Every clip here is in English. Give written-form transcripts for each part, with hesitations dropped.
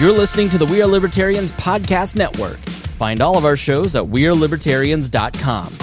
You're listening to the We Are Libertarians podcast network. Find all of our shows at wearelibertarians.com.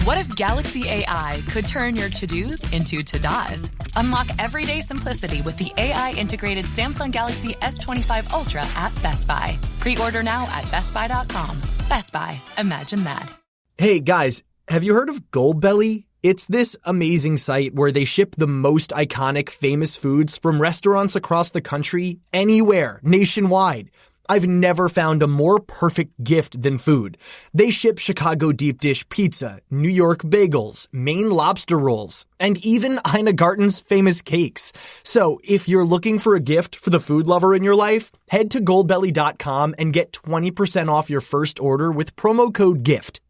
What if Galaxy AI could turn your to-dos into to-dos? Unlock everyday simplicity with the AI-integrated Samsung Galaxy S25 Ultra at Best Buy. Pre-order now at bestbuy.com. Best Buy. Imagine that. Hey guys, have you heard of Goldbelly? It's this amazing site where they ship the most iconic famous foods from restaurants across the country, anywhere, nationwide. I've never found a more perfect gift than food. They ship Chicago deep dish pizza, New York bagels, Maine lobster rolls, and even Ina Garten's famous cakes. So if you're looking for a gift for the food lover in your life, head to goldbelly.com and get 20% off your first order with promo code GIFT.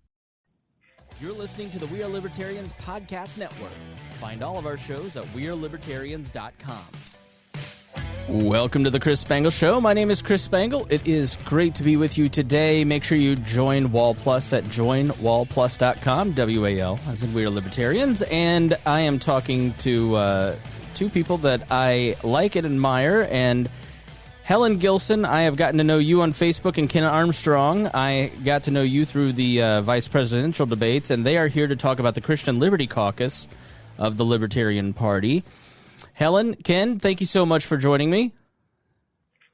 You're listening to the We Are Libertarians podcast network. Find all of our shows at wearelibertarians.com. Welcome to the Chris Spangle Show. My name is Chris Spangle. It is great to be with you today. Make sure you join Wall Plus at joinwallplus.com, W-A-L, as in We Are Libertarians. And I am talking to two people that I like and admire. And Helen Gilson, I have gotten to know you on Facebook, and Ken Armstrong, I got to know you through the vice presidential debates, and they are here to talk about the Christian Liberty Caucus of the Libertarian Party. Helen, Ken, thank you so much for joining me.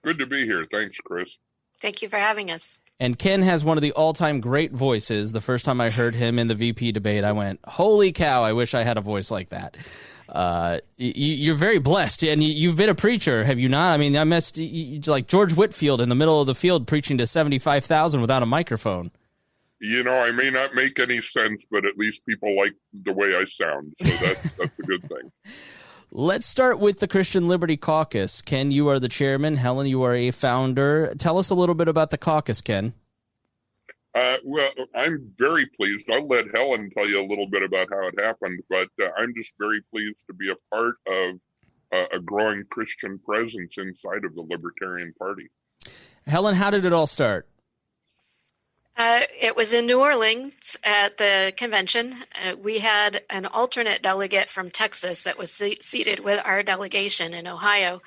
Good to be here. Thanks, Chris. Thank you for having us. And Ken has one of the all-time great voices. The first time I heard him in the VP debate, I went, holy cow, I wish I had a voice like that. You're very blessed, and you've been a preacher, have you not? I mean, I met like George Whitefield in the middle of the field preaching to 75,000 without a microphone. You know, I may not make any sense, but at least people like the way I sound, so that's a good thing. Let's start with the Christian Liberty Caucus. Ken, you are the chairman. Helen, you are a founder. Tell us a little bit about the caucus, Ken. Well, I'm very pleased. I'll let Helen tell you a little bit about how it happened, but I'm just very pleased to be a part of a growing Christian presence inside of the Libertarian Party. Helen, how did it all start? It was in New Orleans at the convention. We had an alternate delegate from Texas that was seated with our delegation in Ohio,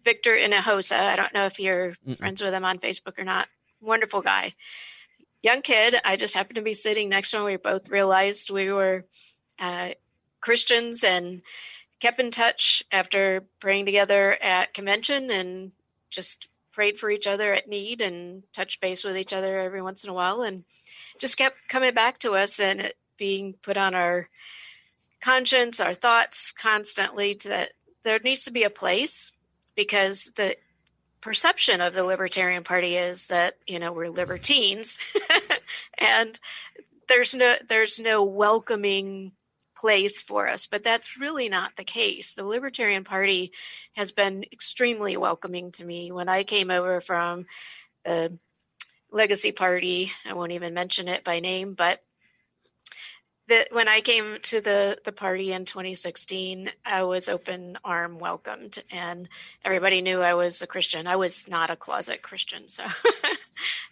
Victor Hinojosa. I don't know if you're friends with him on Facebook or not. Wonderful guy. Young kid. I just happened to be sitting next to him. We both realized we were Christians and kept in touch after praying together at convention and just prayed for each other at need and touched base with each other every once in a while, and just kept coming back to us and it being put on our conscience, our thoughts constantly that there needs to be a place, because the perception of the Libertarian Party is that, you know, we're libertines and there's no welcoming place for us, but that's really not the case. The Libertarian Party has been extremely welcoming to me. When I came over from the Legacy Party, I won't even mention it by name, but when I came to the party in 2016, I was open arm welcomed, and everybody knew I was a Christian. I was not a closet Christian, so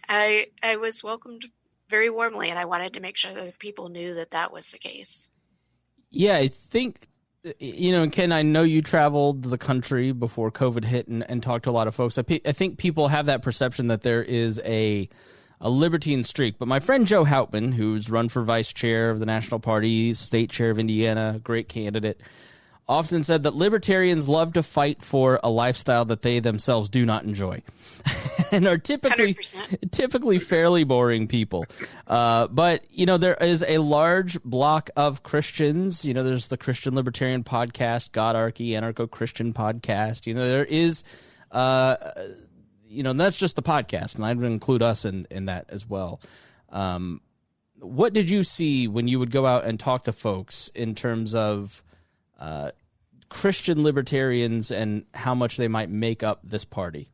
I was welcomed very warmly, and I wanted to make sure that people knew that that was the case. Yeah, I think, you know, Ken, I know you traveled the country before COVID hit and talked to a lot of folks. I think people have that perception that there is a libertine streak. But my friend Joe Houtman, who's run for vice chair of the National Party, state chair of Indiana, great candidate, often said that libertarians love to fight for a lifestyle that they themselves do not enjoy and are typically fairly boring people. But, you know, there is a large block of Christians. You know, there's the Christian Libertarian podcast, Godarchy, Anarcho-Christian podcast. You know, there is, you know, that's just the podcast, and I'd include us in that as well. What did you see when you would go out and talk to folks in terms of Christian libertarians and how much they might make up this party?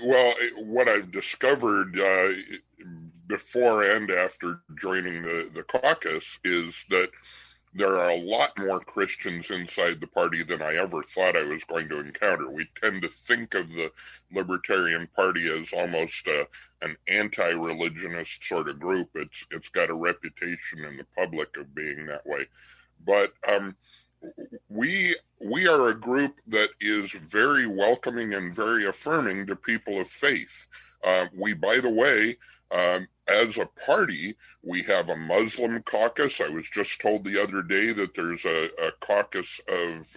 Well, what I've discovered before and after joining the caucus is that there are a lot more Christians inside the party than I ever thought I was going to encounter. We tend to think of the Libertarian Party as almost an anti-religionist sort of group. It's got a reputation in the public of being that way. But we are a group that is very welcoming and very affirming to people of faith. We, by the way, as a party, we have a Muslim caucus. I was just told the other day that there's a caucus of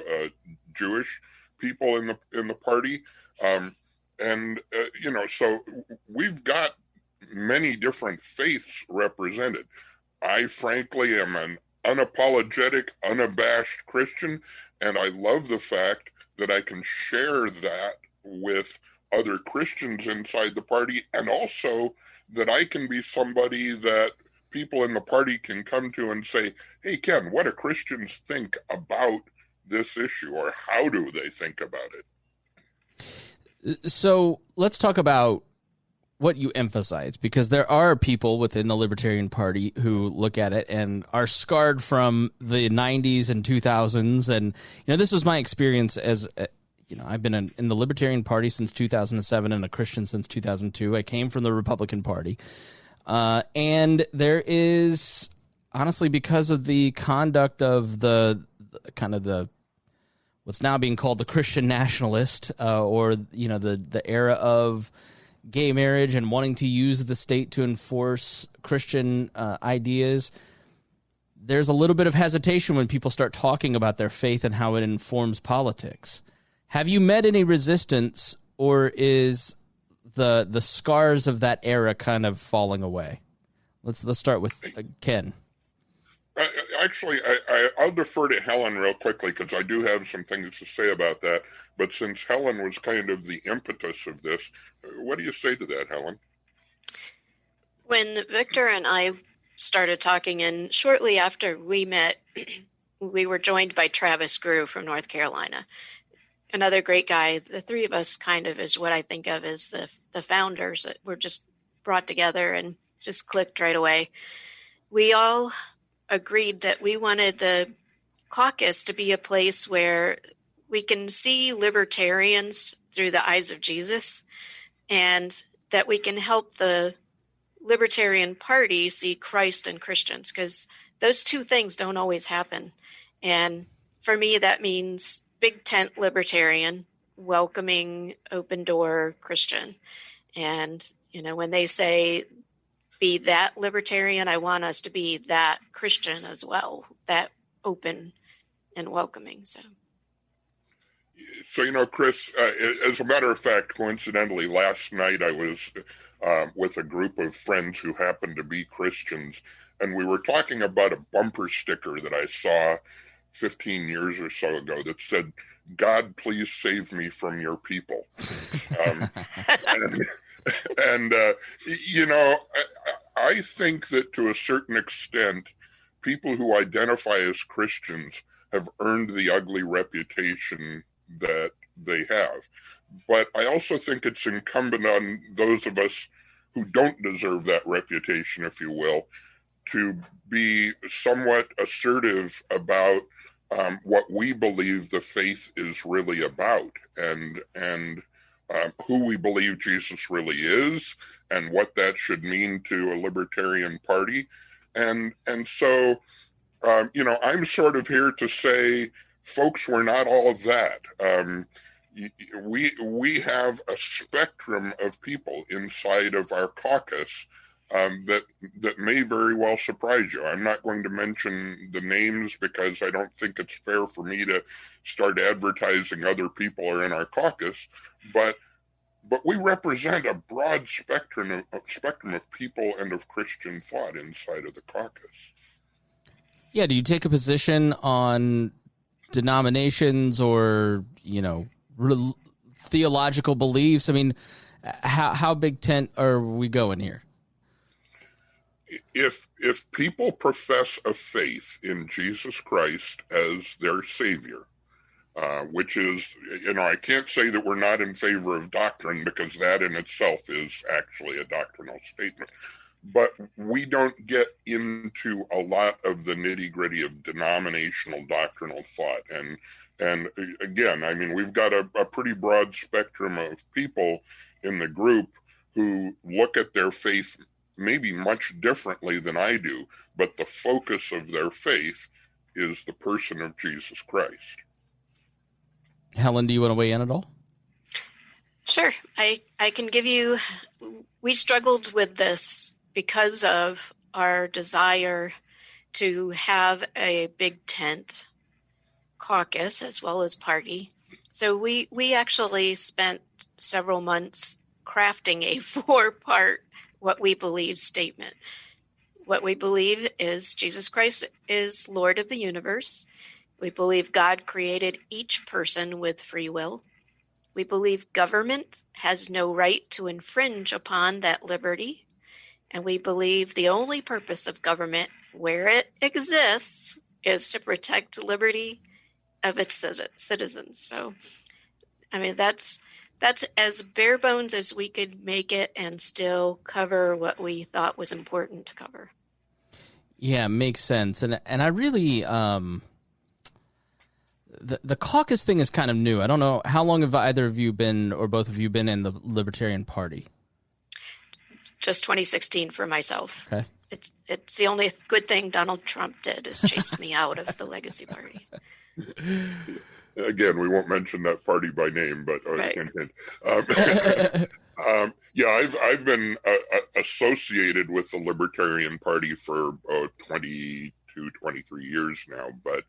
Jewish people in the party, so we've got many different faiths represented. I frankly am an unapologetic, unabashed Christian, and I love the fact that I can share that with other Christians inside the party, and also that I can be somebody that people in the party can come to and say, hey, Ken, what do Christians think about this issue, or how do they think about it? So let's talk about what you emphasize, because there are people within the Libertarian Party who look at it and are scarred from the 90s and 2000s. And, this was my experience as, I've been in the Libertarian Party since 2007 and a Christian since 2002. I came from the Republican Party. And there is, honestly, because of the conduct of the what's now being called the Christian nationalist, or, the era of gay marriage and wanting to use the state to enforce Christian ideas, there's a little bit of hesitation when people start talking about their faith and how it informs politics. Have you met any resistance, or is the scars of that era kind of falling away? Let's start with Ken. Actually, I'll defer to Helen real quickly, because I do have some things to say about that. But since Helen was kind of the impetus of this, what do you say to that, Helen? When Victor and I started talking, and shortly after we met, we were joined by Travis Grew from North Carolina. Another great guy. The three of us kind of is what I think of as the founders that were just brought together and just clicked right away. We all agreed that we wanted the caucus to be a place where we can see libertarians through the eyes of Jesus, and that we can help the Libertarian Party see Christ in Christians, because those two things don't always happen. And for me, that means big tent libertarian, welcoming, open door Christian. And, when they say be that libertarian, I want us to be that Christian as well, that open and welcoming. So, Chris, as a matter of fact, coincidentally, last night I was with a group of friends who happened to be Christians, and we were talking about a bumper sticker that I saw 15 years or so ago that said, "God, please save me from your people." I think that to a certain extent, people who identify as Christians have earned the ugly reputation that they have. But I also think it's incumbent on those of us who don't deserve that reputation, if you will, to be somewhat assertive about what we believe the faith is really about, and who we believe Jesus really is, and what that should mean to a Libertarian Party. And so, I'm sort of here to say, folks, we're not all of that. We have a spectrum of people inside of our caucus that may very well surprise you. I'm not going to mention the names, because I don't think it's fair for me to start advertising other people are in our caucus, but we represent a broad spectrum of people and of Christian thought inside of the caucus. Yeah, do you take a position on denominations or, theological beliefs? I mean, how big tent are we going here? If people profess a faith in Jesus Christ as their Savior, which is, I can't say that we're not in favor of doctrine, because that in itself is actually a doctrinal statement. But we don't get into a lot of the nitty-gritty of denominational doctrinal thought. And again, we've got a pretty broad spectrum of people in the group who look at their faith maybe much differently than I do, but the focus of their faith is the person of Jesus Christ. Helen, do you want to weigh in at all? Sure. I can give you, we struggled with this because of our desire to have a big tent caucus as well as party. So we actually spent several months crafting a 4-part what we believe statement. What we believe is Jesus Christ is Lord of the universe. We believe God created each person with free will. We believe government has no right to infringe upon that liberty. And we believe the only purpose of government, where it exists, is to protect the liberty of its citizens. So, I mean, that's as bare bones as we could make it and still cover what we thought was important to cover. Yeah, makes sense. And I really, the caucus thing is kind of new. I don't know, how long have either of you been, or both of you been in the Libertarian Party? Just 2016 for myself. Okay. It's the only good thing Donald Trump did is chased me out of the Legacy Party. Again, we won't mention that party by name, but right. I've been associated with the Libertarian Party for 22, 23 years now, but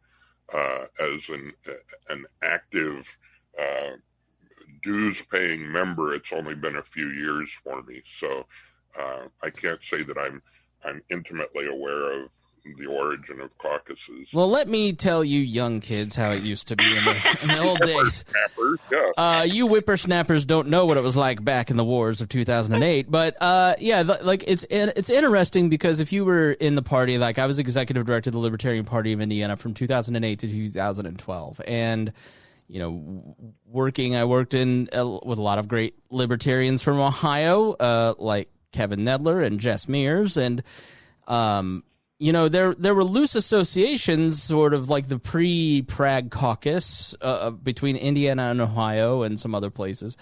as an active dues-paying member, it's only been a few years for me. So I can't say that I'm intimately aware of the origin of caucuses. Well, let me tell you young kids how it used to be in the old days. Yeah. You whippersnappers don't know what it was like back in the wars of 2008. But it's interesting because if you were in the party, like I was executive director of the Libertarian Party of Indiana from 2008 to 2012, and I worked with a lot of great libertarians from Ohio, like Kevin Nedler and Jess Mears, and there were loose associations, sort of like the pre-Prague caucus between Indiana and Ohio and some other places.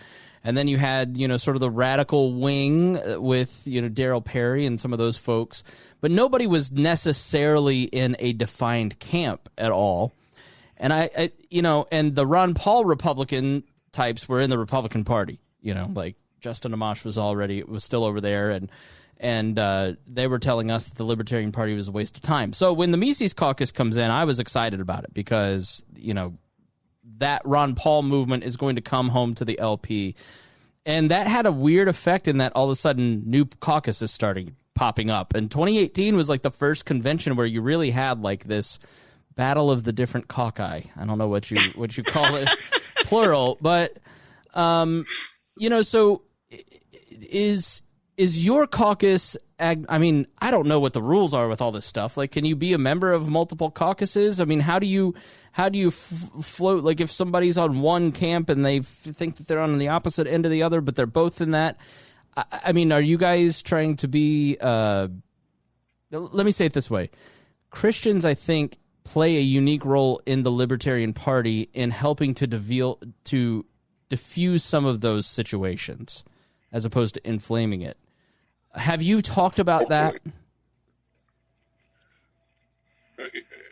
And then you had, sort of the radical wing with, Darryl Perry and some of those folks. But nobody was necessarily in a defined camp at all. And and the Ron Paul Republican types were in the Republican Party, like Justin Amash was still over there, and they were telling us that the Libertarian Party was a waste of time. So when the Mises Caucus comes in, I was excited about it because, that Ron Paul movement is going to come home to the LP. And that had a weird effect in that all of a sudden new caucuses started popping up. And 2018 was like the first convention where you really had like this battle of the different caucus. I don't know what you call it, plural. But, so is your caucus, I don't know what the rules are with all this stuff. Like, can you be a member of multiple caucuses? I mean, how do you float? Like, if somebody's on one camp and they think that they're on the opposite end of the other, but they're both in that, are you guys trying to be, let me say it this way. Christians, I think, play a unique role in the Libertarian Party in helping to diffuse some of those situations as opposed to inflaming it. Have you talked about that?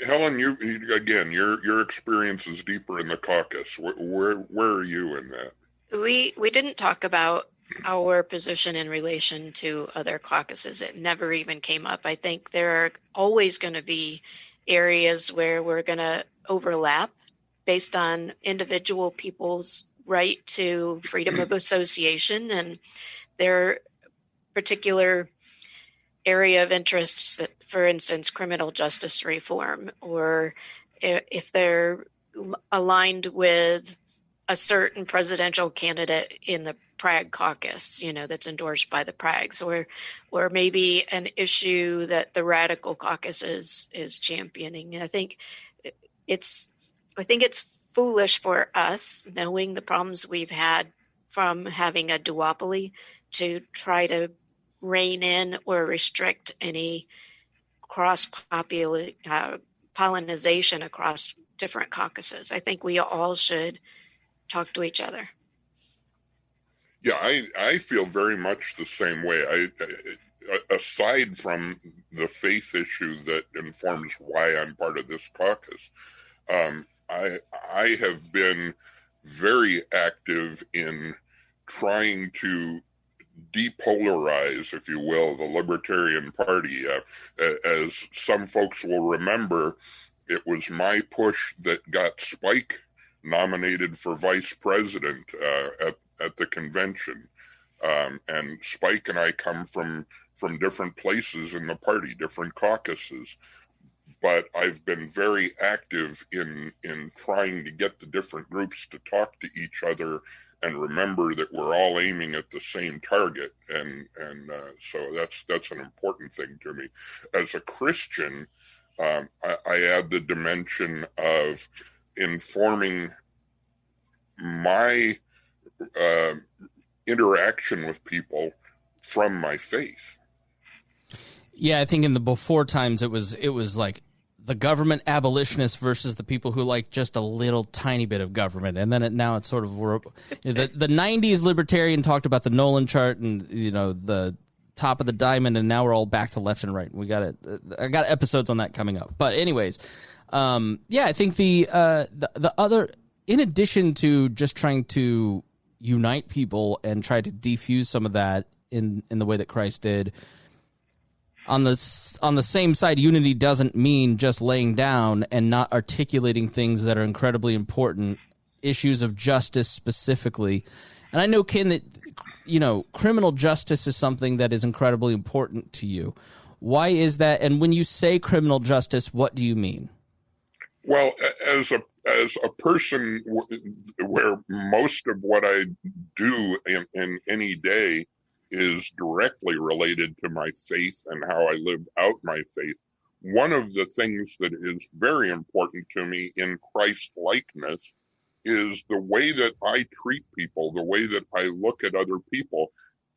Helen, your experience is deeper in the caucus. Where are you in that? We didn't talk about our position in relation to other caucuses. It never even came up. I think there are always going to be areas where we're going to overlap based on individual people's right to freedom of association and their particular area of interest, for instance, criminal justice reform, or if they're aligned with a certain presidential candidate in the Prague caucus, that's endorsed by the Prags, or maybe an issue that the radical caucus is championing. And I think it's foolish for us, knowing the problems we've had from having a duopoly, to try to rein in or restrict any cross-pollination across different caucuses. I think we all should talk to each other. Yeah, I feel very much the same way. Aside from the faith issue that informs why I'm part of this caucus. I have been very active in trying to depolarize, if you will, the Libertarian Party. As some folks will remember, it was my push that got Spike nominated for vice president at the convention. And Spike and I come from different places in the party, different caucuses. But I've been very active in trying to get the different groups to talk to each other and remember that we're all aiming at the same target. And so that's an important thing to me. As a Christian, I add the dimension of informing my interaction with people from my faith. Yeah, I think in the before times it was like the government abolitionists versus the people who like just a little tiny bit of government, and then now it's sort of the 90s libertarian talked about the Nolan chart and the top of the diamond, and now we're all back to left and right. I got episodes on that coming up, but anyways, I think the other, in addition to just trying to unite people and try to defuse some of that in the way that Christ did. On the same side, unity doesn't mean just laying down and not articulating things that are incredibly important, issues of justice specifically. And I know, Ken, that criminal justice is something that is incredibly important to you. Why is that? And when you say criminal justice, what do you mean? Well, as a person where most of what I do in any day is directly related to my faith and how I live out my faith, one of the things that is very important to me in Christ-likeness is the way that I treat people, the way that I look at other people,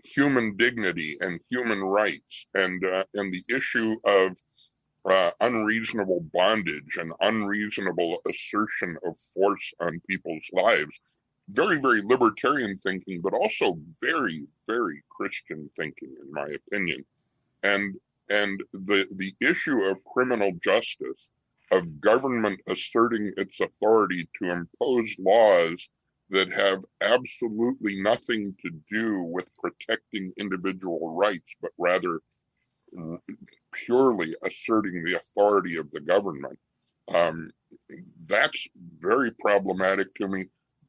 human dignity and human rights, and the issue of unreasonable bondage and unreasonable assertion of force on people's lives. Very, very libertarian thinking, but also very, very Christian thinking, in my opinion. And the issue of criminal justice, of government asserting its authority to impose laws that have absolutely nothing to do with protecting individual rights, but rather purely asserting the authority of the government. That's very problematic to me,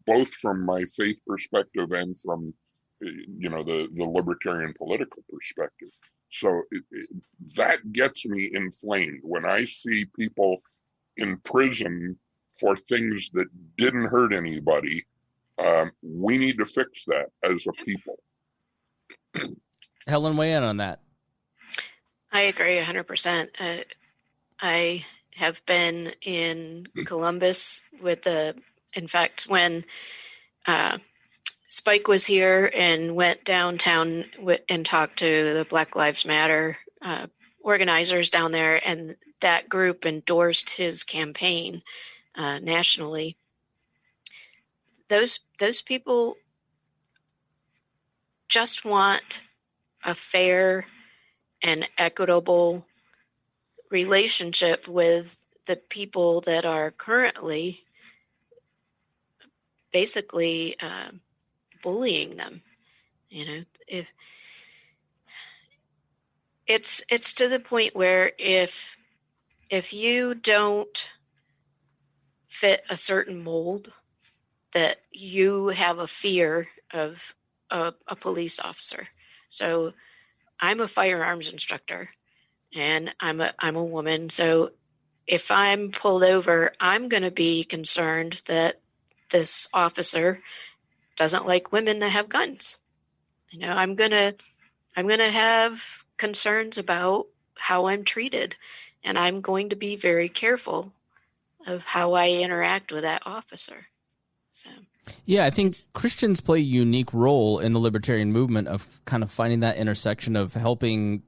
both from my faith perspective and from, the libertarian political perspective. So that gets me inflamed when I see people in prison for things that didn't hurt anybody. We need to fix that as a people. Helen, weigh in on that. I agree 100%. I have been in Columbus in fact, when Spike was here and went downtown and talked to the Black Lives Matter organizers down there, and that group endorsed his campaign nationally. Those people just want a fair and equitable relationship with the people that are currently basically bullying them. If it's to the point where if you don't fit a certain mold, that you have a fear of a police officer. So I'm a firearms instructor, and I'm a woman. So if I'm pulled over, I'm going to be concerned that this officer doesn't like women that have guns. I'm going to have concerns about how I'm treated, and I'm going to be very careful of how I interact with that officer. So. Yeah, I think Christians play a unique role in the libertarian movement of kind of finding that intersection of helping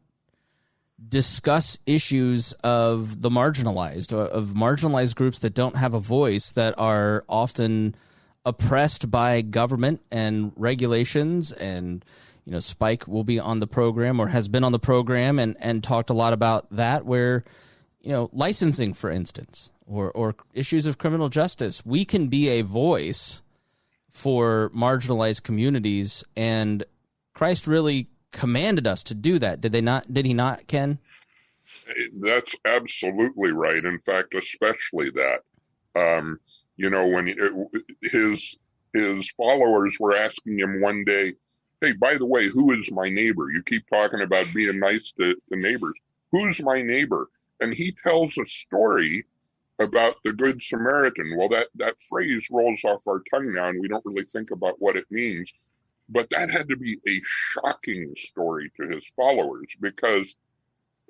discuss issues of the marginalized, of marginalized groups that don't have a voice, that are often oppressed by government and regulations and, Spike will be on the program or has been on the program and talked a lot about that, where, licensing, for instance, or issues of criminal justice, we can be a voice for marginalized communities, and Christ really commanded us to do that. Did he not, Ken? That's absolutely right. In fact, especially that, when his followers were asking him one day, hey, by the way, who is my neighbor? You keep talking about being nice to neighbors. Who's my neighbor? And he tells a story about the Good Samaritan. Well, that phrase rolls off our tongue now, and we don't really think about what it means. But that had to be a shocking story to his followers, because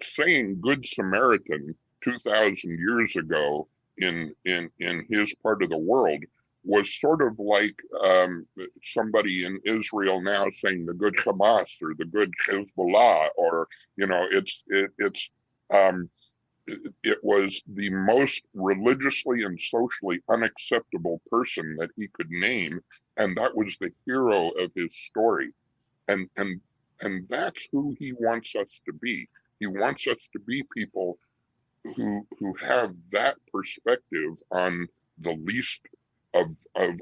saying Good Samaritan 2,000 years ago in his part of the world was sort of like somebody in Israel now saying the good Hamas or the good Hezbollah, or it was the most religiously and socially unacceptable person that he could name, and that was the hero of his story, and that's who he wants us to be. He wants us to be people who have that perspective on the least of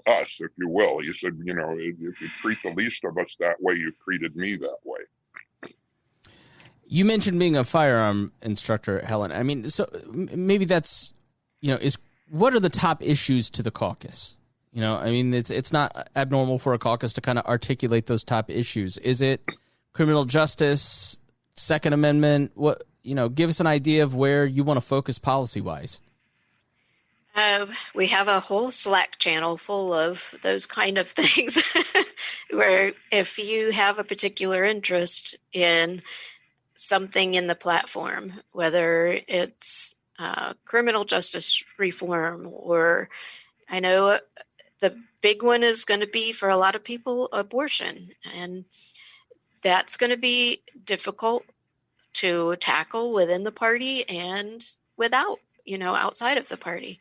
us, if you will. He said, if you treat the least of us that way, you've treated me that way. You mentioned being a firearm instructor, Helen. I mean, so maybe that's, what are the top issues to the caucus? It's not abnormal for a caucus to kind of articulate those top issues. Is it criminal justice, Second Amendment? What, give us an idea of where you want to focus policy-wise. We have a whole Slack channel full of those kind of things where if you have a particular interest in something in the platform, whether it's criminal justice reform, or I know the big one is going to be for a lot of people, abortion. And that's going to be difficult to tackle within the party and without, outside of the party.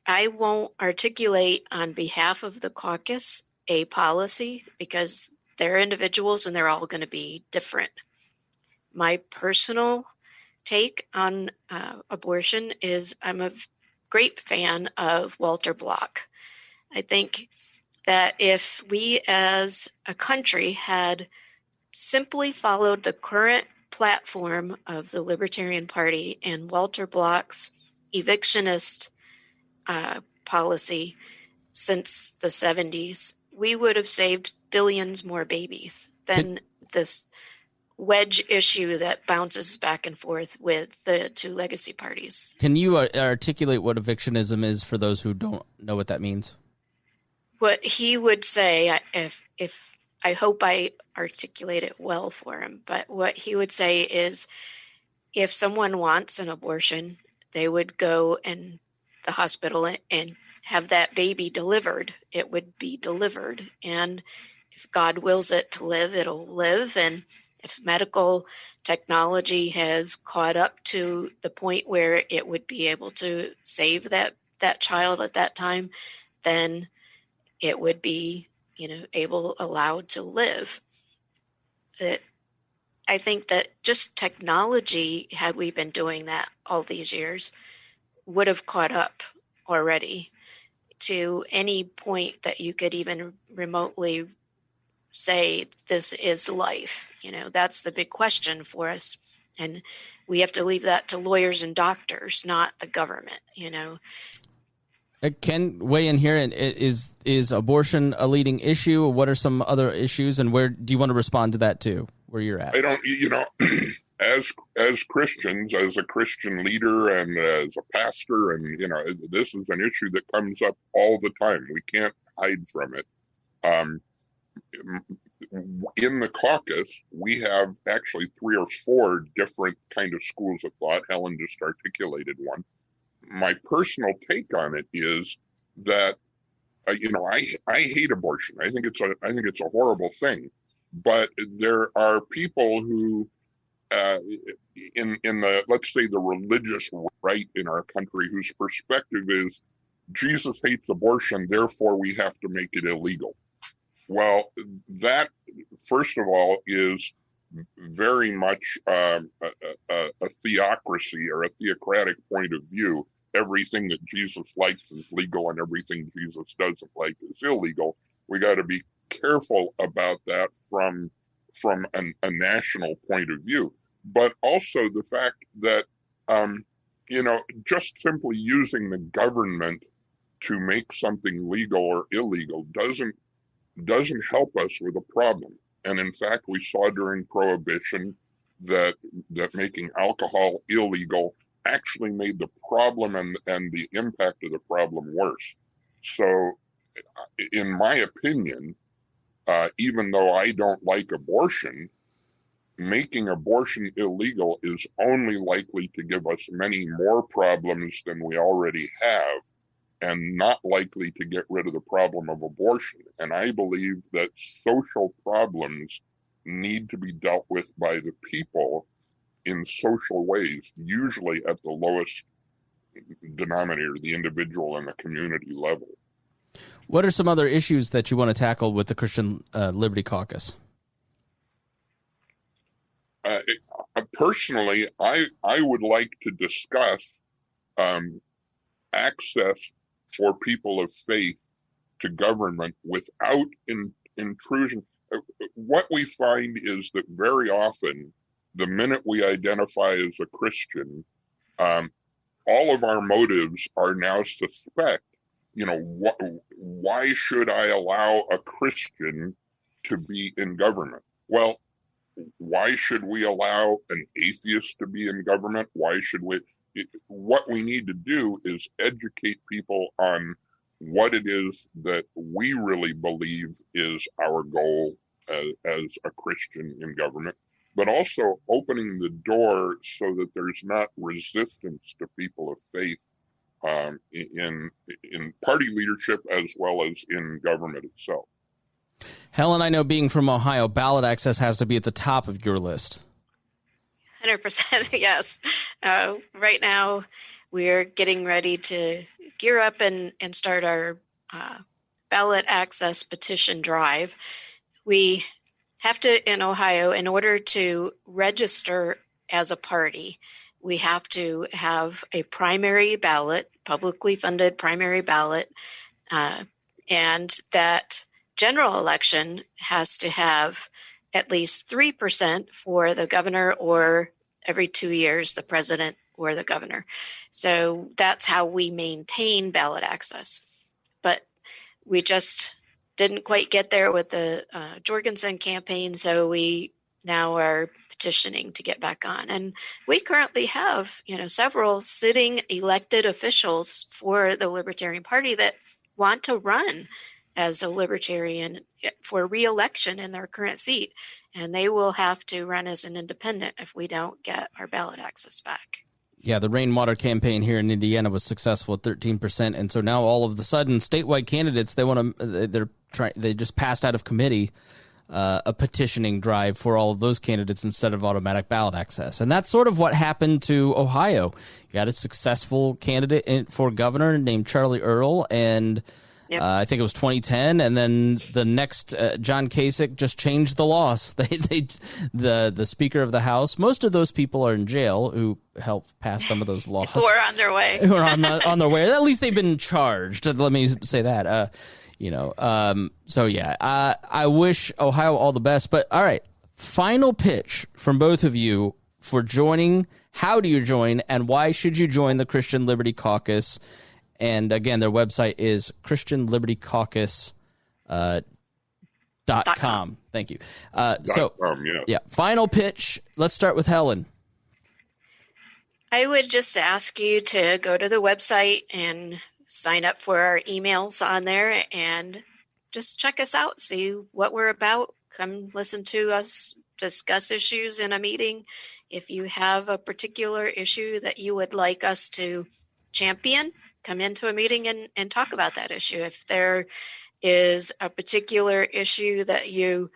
I won't articulate on behalf of the caucus a policy because they're individuals and they're all going to be different. My personal take on abortion is I'm a great fan of Walter Block. I think that if we as a country had simply followed the current platform of the Libertarian Party and Walter Block's evictionist policy since the 70s, we would have saved billions more babies than this wedge issue that bounces back and forth with the two legacy parties. Can you articulate what evictionism is for those who don't know what that means? What he would say, if I hope I articulate it well for him, but what he would say is if someone wants an abortion, they would go in the hospital and have that baby delivered. It would be delivered. And if God wills it to live, it'll live. And if medical technology has caught up to the point where it would be able to save that child at that time, then it would be, allowed to live. I think that just technology, had we been doing that all these years, would have caught up already to any point that you could even remotely say this is life. That's the big question for us. And we have to leave that to lawyers and doctors, not the government, Ken, weigh in here. And is abortion a leading issue? What are some other issues? And where do you want to respond to that too, where you're at? I don't, as Christians, as a Christian leader and as a pastor, and, this is an issue that comes up all the time. We can't hide from it. In the caucus, we have actually 3 or 4 different kind of schools of thought. Helen just articulated one. My personal take on it is that, I hate abortion. I think it's a horrible thing. But there are people who, in the, let's say, the religious right in our country, whose perspective is Jesus hates abortion, therefore we have to make it illegal. Well, that first of all, is very much a theocracy or a theocratic point of view. Everything that Jesus likes is legal and everything Jesus doesn't like is illegal. We got to be careful about that from a national point of view. But also the fact that, just simply using the government to make something legal or illegal doesn't help us with a problem. And in fact, we saw during Prohibition that making alcohol illegal actually made the problem and the impact of the problem worse. So in my opinion, even though I don't like abortion, making abortion illegal is only likely to give us many more problems than we already have, and not likely to get rid of the problem of abortion. And I believe that social problems need to be dealt with by the people in social ways, usually at the lowest denominator, the individual and the community level. What are some other issues that you want to tackle with the Christian Liberty Caucus? Personally, I would like to discuss access for people of faith to government without intrusion. What we find is that very often, the minute we identify as a Christian, all of our motives are now suspect. Why should I allow a Christian to be in government? Well, why should we allow an atheist to be in government? Why should we? What we need to do is educate people on what it is that we really believe is our goal as a Christian in government, but also opening the door so that there's not resistance to people of faith in party leadership as well as in government itself. Helen, I know being from Ohio, ballot access has to be at the top of your list. 100%, yes. Right now, we're getting ready to gear up and start our ballot access petition drive. We have to, in Ohio, in order to register as a party, we have to have a primary ballot, publicly funded primary ballot, and that general election has to have at least 3% for the governor, or every 2 years, the president or the governor. So that's how we maintain ballot access. But we just didn't quite get there with the Jorgensen campaign, so we now are petitioning to get back on. And we currently have, several sitting elected officials for the Libertarian Party that want to run as a Libertarian for re-election in their current seat, and they will have to run as an independent if we don't get our ballot access back. Yeah, the Rainwater campaign here in Indiana was successful at 13%, and so now all of a sudden, statewide candidates they just passed out of committee a petitioning drive for all of those candidates instead of automatic ballot access, and that's sort of what happened to Ohio. You had a successful candidate for governor named Charlie Earl, and I think it was 2010, and then the next John Kasich just changed the laws. The Speaker of the House. Most of those people are in jail who helped pass some of those laws. Who are on their way. Who are on their way. At least they've been charged. Let me say that. So yeah, I wish Ohio all the best. But all right, final pitch from both of you for joining. How do you join, and why should you join the Christian Liberty Caucus? And again, their website is christianlibertycaucus.com. Thank you. Final pitch. Let's start with Helen. I would just ask you to go to the website and sign up for our emails on there and just check us out, see what we're about. Come listen to us discuss issues in a meeting. If you have a particular issue that you would like us to champion, come into a meeting and talk about that issue. If there is a particular issue that you,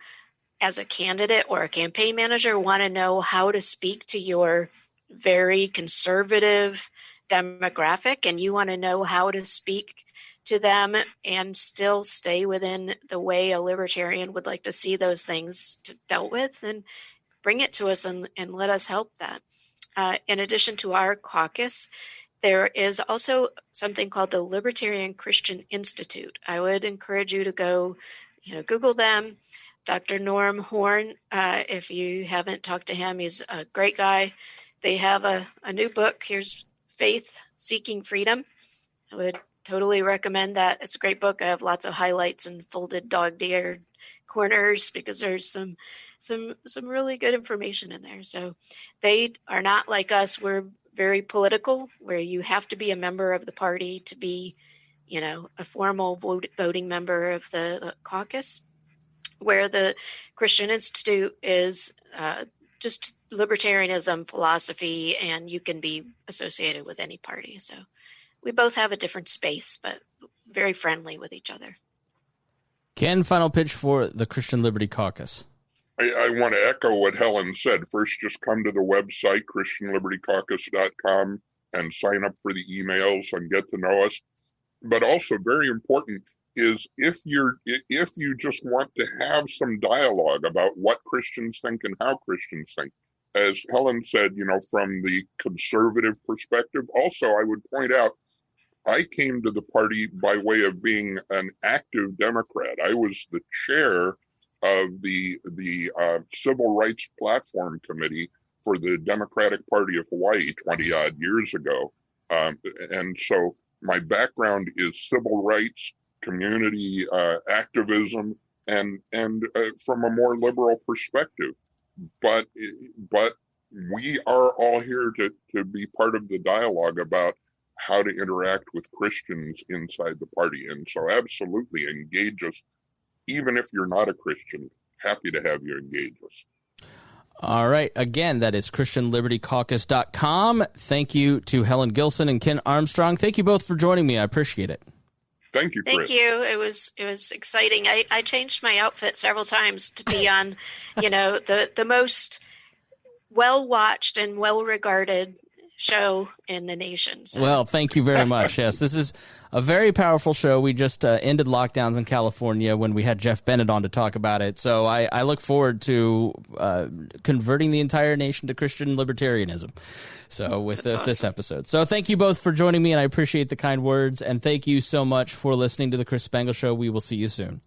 as a candidate or a campaign manager, want to know how to speak to your very conservative demographic, and you want to know how to speak to them and still stay within the way a libertarian would like to see those things dealt with, then bring it to us and let us help that. In addition to our caucus, there is also something called the Libertarian Christian Institute. I would encourage you to go, Google them. Dr. Norm Horn, if you haven't talked to him, he's a great guy. They have a new book. Here's Faith Seeking Freedom. I would totally recommend that. It's a great book. I have lots of highlights and folded dog-eared corners because there's some really good information in there. So they are not like us. We're very political, where you have to be a member of the party to be, a formal voting member of the caucus, where the Christian Institute is just libertarianism philosophy, and you can be associated with any party. So we both have a different space, but very friendly with each other. Ken, final pitch for the Christian Liberty Caucus. I want to echo what Helen said. First, just come to the website, christianlibertycaucus.com, and sign up for the emails and get to know us. But also very important is if you just want to have some dialogue about what Christians think and how Christians think. As Helen said, from the conservative perspective, also I would point out, I came to the party by way of being an active Democrat. I was the chair of the Civil Rights Platform Committee for the Democratic Party of Hawaii 20-odd years ago. And so my background is civil rights, community activism, and from a more liberal perspective. But we are all here to be part of the dialogue about how to interact with Christians inside the party. And so absolutely engage us. Even if you're not a Christian, happy to have you engage us. All right. Again, that is ChristianLibertyCaucus.com. Thank you to Helen Gilson and Ken Armstrong. Thank you both for joining me. I appreciate it. Thank you, Chris. Thank you. It was exciting. I changed my outfit several times to be on, the most well-watched and well-regarded show in the nation. So. Well, thank you very much. Yes, this is a very powerful show. We just ended lockdowns in California when we had Jeff Bennett on to talk about it. So I look forward to converting the entire nation to Christian libertarianism. So with this episode. So thank you both for joining me, and I appreciate the kind words. And thank you so much for listening to the Chris Spangle Show. We will see you soon.